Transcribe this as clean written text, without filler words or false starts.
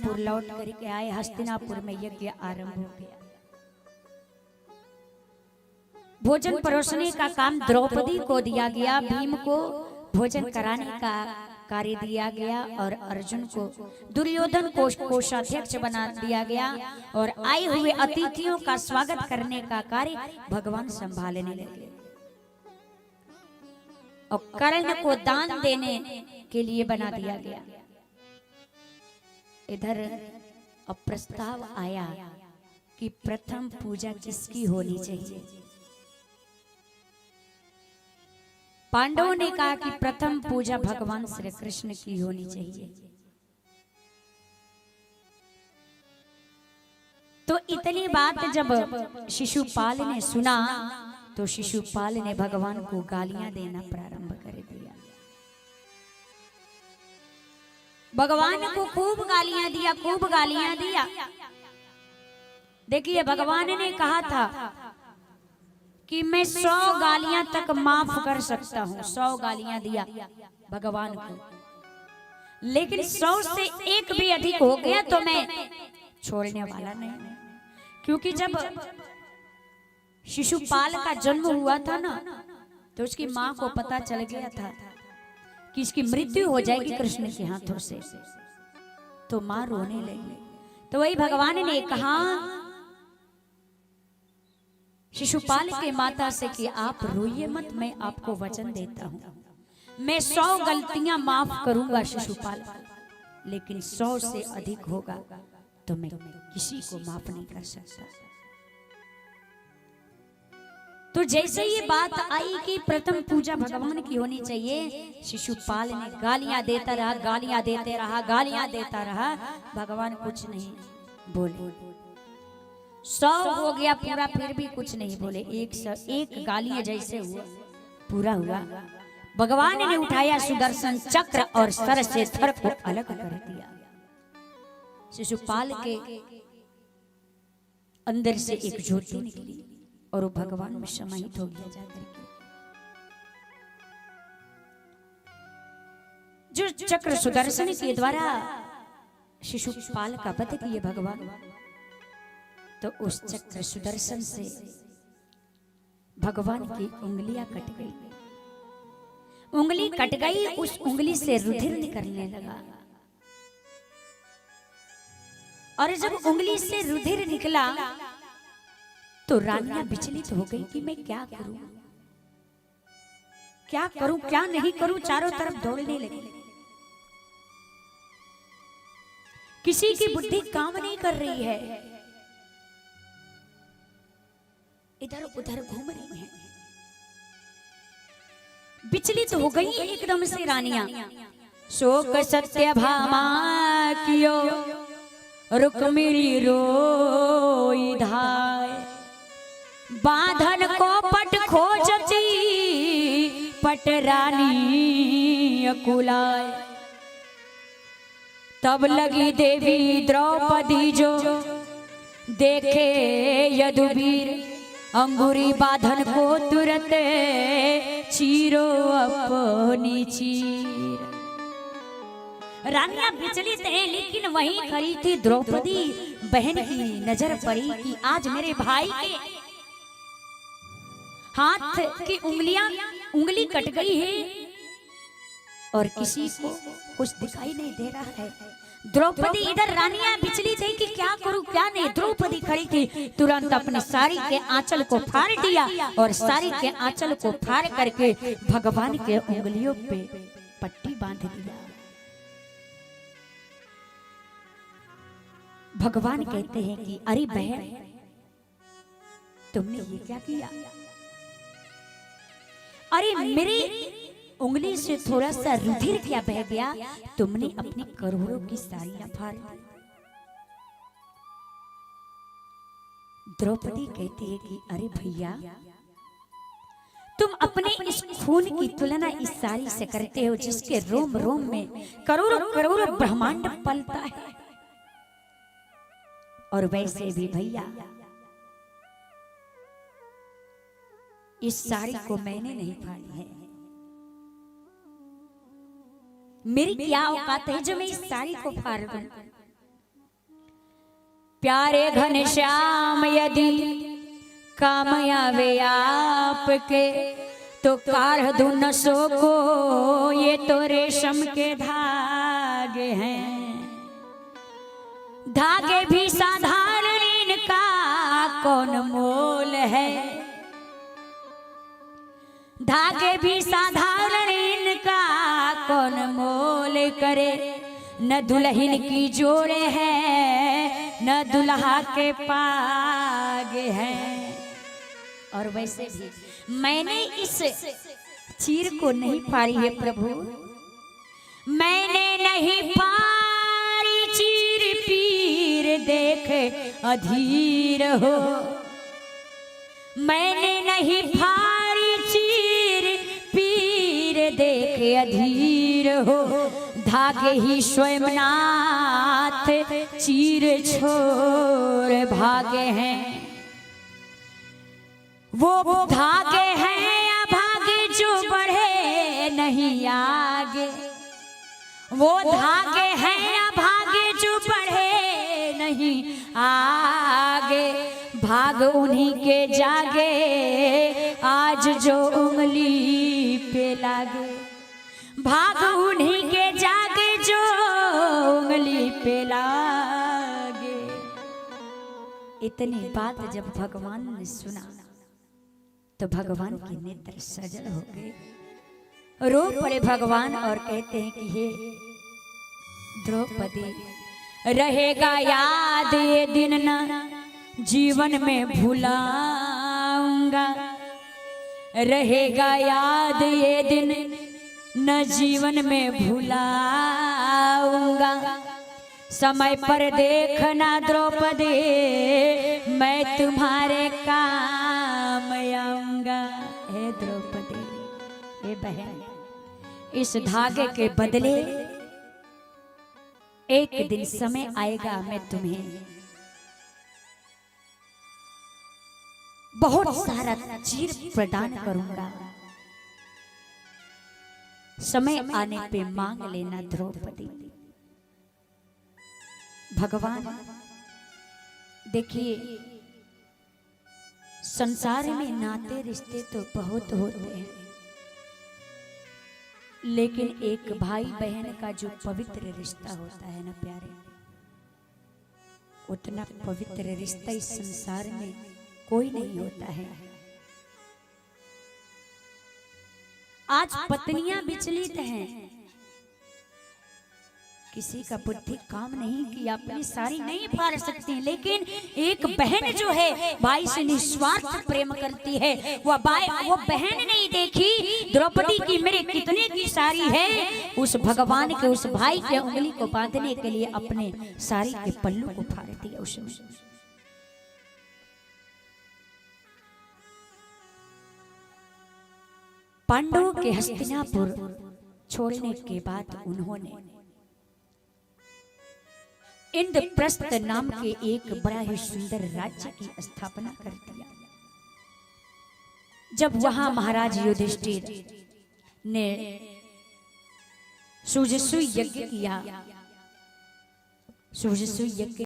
हस्तिनापुर लौट करके आए। हस्तिनापुर में यज्ञ आरंभ हो गया। भोजन परोसने का काम द्रौपदी को दिया गया, भीम को भोजन कराने का कार्य दिया गया और अर्जुन को दुर्योधन को कोषाध्यक्ष बना दिया गया और आए हुए अतिथियों का स्वागत करने का कार्य भगवान संभालने लगे और कर्ण को दान देने के लिए बना दिया गया। इधर अब प्रस्ताव आया कि प्रथम पूजा किसकी होनी चाहिए। पांडवों ने कहा कि प्रथम पूजा भगवान श्री कृष्ण की होनी चाहिए। तो इतनी बात जब शिशुपाल ने सुना तो शिशुपाल ने भगवान को गालियां देना प्रारंभ कर दिया। भगवान को खूब गालियां दिया, खूब गालियां दिया। देखिए भगवान ने कहा था कि मैं 100 गालियां तक माफ कर सकता हूं। 100 गालियां दिया भगवान को, लेकिन 100 से एक भी अधिक हो गया तो मैं छोड़ने वाला नहीं। क्योंकि जब शिशुपाल का जन्म हुआ था ना, तो उसकी मां को पता चल गया था कि इसकी मृत्यु हो जाएगी कृष्ण के हाथों से, तो मां रोने लगी। तो वही भगवान ने कहा शिशुपाल के माता से कि आप रोइए मत, मैं आपको वचन देता हूं, मैं 100 गलतियां माफ करूंगा शिशुपाल, लेकिन 100 से अधिक होगा तो मैं किसी को माफ नहीं कर सकता। तो जैसे ये बात आई कि प्रथम पूजा भगवान की होनी चाहिए, शिशुपाल ने गालियां देता रहा, गालियां देते रहा, गालियां देता रहा। भगवान कुछ नहीं बोले। 100 हो गया पूरा, फिर भी कुछ नहीं बोले। एक गालियां जैसे हुआ पूरा हुआ। भगवान ने उठाया सुदर्शन चक्र और सर से थर को अलग कर दिया। शिशुपाल के अंदर से एक ज्योति निकली और वो भगवान में समाहित हो गया जाकर के। जो चक्र सुदर्शन के द्वारा शिशुपाल का वध किए भगवान, तो उस चक्र सुदर्शन से भगवान की उंगलियां कट गई। उंगली कट गई, उस उंगली से रुधिर निकलने लगा। और जब उंगली से रुधिर निकला तो रानियां विचलित हो गई कि मैं क्या करूं, क्या करूं, क्या नहीं करूं, चारों तरफ दौड़ने लगी। किसी की बुद्धि काम नहीं कर रही है, इधर उधर घूम रही हैं, विचलित हो गई एकदम से रानियां। शोक सत्यभामा कियो रुक्मिणी रोई धाय, बांधन को पट खोजती पट रानी अकुलाय। तब लगी देवी द्रौपदी जो देखे यदुवीर, अंगुरी बांधन को तुरंत चीरो अपनी चीर। रानियां विचलित है, लेकिन वहीं खड़ी थी द्रौपदी। बहन की नजर पड़ी कि आज मेरे भाई के हाथ की उंगली कट गई है और किसी को कुछ दिखाई नहीं दे रहा है। द्रौपदी इधर, रानियां विचलित है कि क्या करूं क्या नहीं। द्रौपदी खड़ी थी, तुरंत अपनी साड़ी के आंचल को फाड़ दिया और साड़ी के आंचल को फाड़ करके भगवान के उंगलियों पे पट्टी बांध दिया। भगवान कहते हैं कि अरे बहन, तुमने ये क्या किया? अरे मेरी उंगली से थोड़ा सा रुधिर क्या बह गया, तुमने अपनी करोड़ों की साड़ियां फाड़ दी। द्रौपदी कहती है कि अरे भैया, तुम अपने इस खून की तुलना इस साड़ी से करते हो जिसके रोम रोम में करोड़ों करोड़ों ब्रह्मांड पलता है। और वैसे भी भैया, इस साड़ी को मैंने नहीं फाड़ी है। मेरी क्या औकात है जो मैं इस साड़ी को फाड़ दूं? प्यारे घनश्याम यदि काम आवे आपके तो काढ़ दूं नसों को, ये तो रेशम के धागे हैं। धागे भी साधारण इनका कौन मोल है, धागे भी साधारण इनका कौन मोल करे। न दुल्हन की जोड़े हैं न दुल्हा के पागे हैं। और वैसे भी मैंने इस चीर को नहीं पारी है प्रभु, मैंने नहीं पारी चीर पीर देख अधीर हो। मैंने नहीं पारी चीर पीर देख अधीर हो। धागे ही स्वयं नाथ चीर छोड़ भागे हैं। वो धागे हैं या भागे जो बढ़े नहीं आगे, वो धागे हैं या भागे जो बढ़े नहीं आगे। भाग उन्हीं के जागे आज जो उंगली पे लागे, भाग उन्हीं के जागे जो उंगली पे लागे। इतनी बात जब भगवान ने सुना तो भगवान के नेत्र सजल हो गए। रो पड़े भगवान और कहते हैं कि हे द्रौपदी, रहेगा याद ये दिन न जीवन में भुलाऊंगा। रहेगा याद ये दिन न जीवन में भुलाऊंगा। समय पर देखना द्रौपदी मैं तुम्हारे काम आऊंगा। हे द्रौपदी, हे बहन, इस धागे के बदले एक दिन समय आएगा मैं तुम्हें बहुत सारा चीर प्रदान करूंगा। समय आने पे मांग लेना द्रौपदी। भगवान देखिए, संसार में नाते रिश्ते तो बहुत होते हैं, लेकिन एक भाई बहन का जो पवित्र रिश्ता होता है ना प्यारे, उतना पवित्र रिश्ता इस संसार में कोई नहीं होता है। आज पत्नियां विचलित हैं, किसी का बुद्धि काम नहीं किया, अपनी सारी नहीं फाड़ सकती, लेकिन एक बहन जो है भाई से निस्वार्थ प्रेम करती है। वो बहन नहीं देखी द्रौपदी की मेरे कितने की सारी है, उस भगवान के उस भाई के उंगली को बांधने के लिए अपने सारी के पल्लू को फाड़ दिया उसने। पांडवों के हस्तिनापुर छोड़ने के बाद उन्होंने इंद्रप्रस्थ नाम के एक बड़ा ही सुंदर राज्य की स्थापना कर दिया। जब वहां महाराज युधिष्ठिर ने सुजसु यज्ञ किया, सुजसु यज्ञ